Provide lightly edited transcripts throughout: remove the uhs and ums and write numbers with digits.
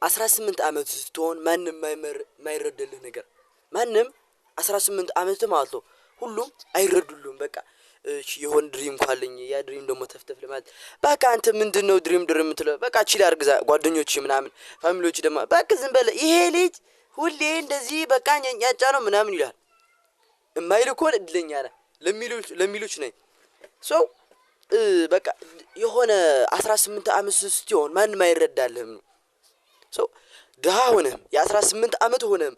18 ዓመት ስትሆን ማንም ማይረዳልህ ነገር ማንም 18 ዓመት ማለት ነው ሁሉም አይረዱልህም በቃ እሺ የሆነ ድሪም ካለኝ ያ ድሪም ደግሞ ተፍተፍ ለማለት በቃ አንተ ምንድነው ድሪም የምትለው በቃ ቺል አርግዛ ጓደኞች ምናምን ፋሚሊዎች ደግሞ በቃ ዝም በለ ይሄ ልጅ ሁሌ እንደዚህ በቃ ኛጫ ነው ምናምን ይላል የማይልኮን እድለኛ ነህ ለሚሉች ነኝ ሶ በቃ የሆነ 18 ዓመት ስትሆን ማንም አይረዳልህም ሶ ደሃ ሆነህም የ18 ዓመት ሆነህም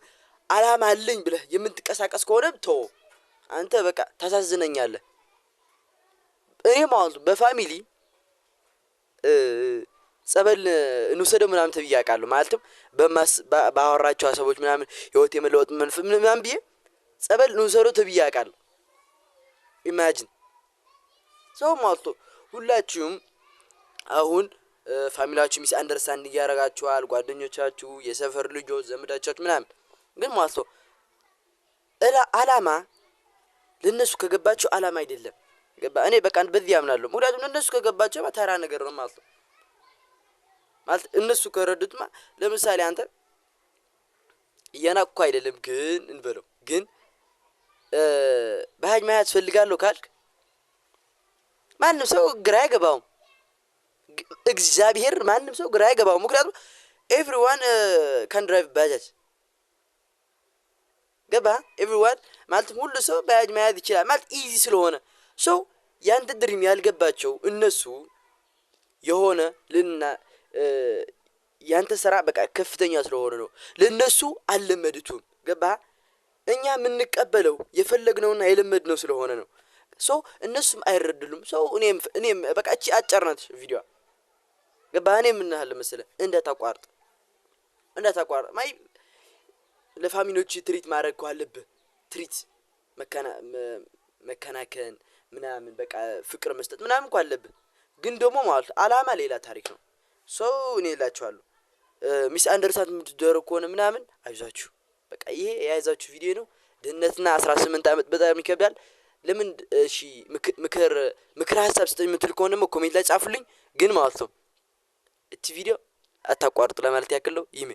አላማ አለኝ ብለህ የምትቀሳቀስ ከሆነም ተው አንተ በቃ ታሳዝነኛለህ እኔ ማለት በፋሚሊ ጸበል እንውሰደው ምናምን ተብዬ አውቃለሁ ማለትም ባወራቸው ሀሳቦች ምናምን ህይወት የመለወጥ መንፈስ ምናምን ብዬ ጸበል እንውሰደው ተብዬ አውቃለሁ ኢማጂን ሰው ማለት ሁላችሁም አሁን ፋሚሊያችሁ ሚስ አንደርስታንድ ያረጋችኋል ጓደኞቻችሁ የሰፈር ልጆች ዘመዳቻችሁ ምናምን ግን ማለት ነው አላማ ለነሱ ከገባቸው አላማ አይደለም ገባ እኔ በቃ በዚህ ያምናለሁ ምክንያቱም እነሱ ከገባቸው ተራ ነገር ነው ማለት ነው ማለት እነሱ ከረዱትማ ለምሳሌ አንተ እያናቅኩ አይደለም ግን እንበለው ግን በሃጅ ማያት ፈልጋለሁ ካልክ ማንም ሰው ግራ አይገባውም እግዚአብሔር ማንም ሰው ግራ አይገባውም ምክንያቱም everyone can drive ባጃጅ ገባ everyone ማለት ሁሉ ሰው ባጃጅ መያዝ ይችላል ማለት ኢዚ ስለሆነ ሰው ያንተ ድሪም ያልገባቸው እነሱ የሆነ ልና ያንተ ስራ በቃ ከፍተኛ ስለሆነ ነው ለነሱ አልለመዱትም ገባ እኛ የምንቀበለው የፈለግነውና የለመድነው ስለሆነ ነው ሶ እነሱም አይረዱልም ሶ እኔም በቃ እቺ አጨርናት ቪዲዮ ገባ እኔ ምን አለ መሰለህ እንደታቋርጥ ማይ ለፋሚሊዎች ትሪት ማድረግ አለብህ ትሪት መከናከን ምናምን በቃ ፍቅር መስጠት ምናምን አለብህ ግን ደግሞ ማለት አላማ ሌላ ታሪክ ነው ሶ እኔ እላችኋለሁ ሚስ አንደርስታንድ የምትደረጉ ከሆነ ምናምን አይዟችሁ በቃ ይሄ የያዛችሁ ቪዲዮ ነው ድህነትና 18 ዓመት በጣም ይከብዳል ለምን እሺ ምክር ሀሳብ ስጠኝ የምትል ከሆነ ኮሜንት ላይ ጻፉልኝ ግን ማለት ነው እቺ ቪዲዮ አታቋርጡ ለማለት ያክል ነው ይሜ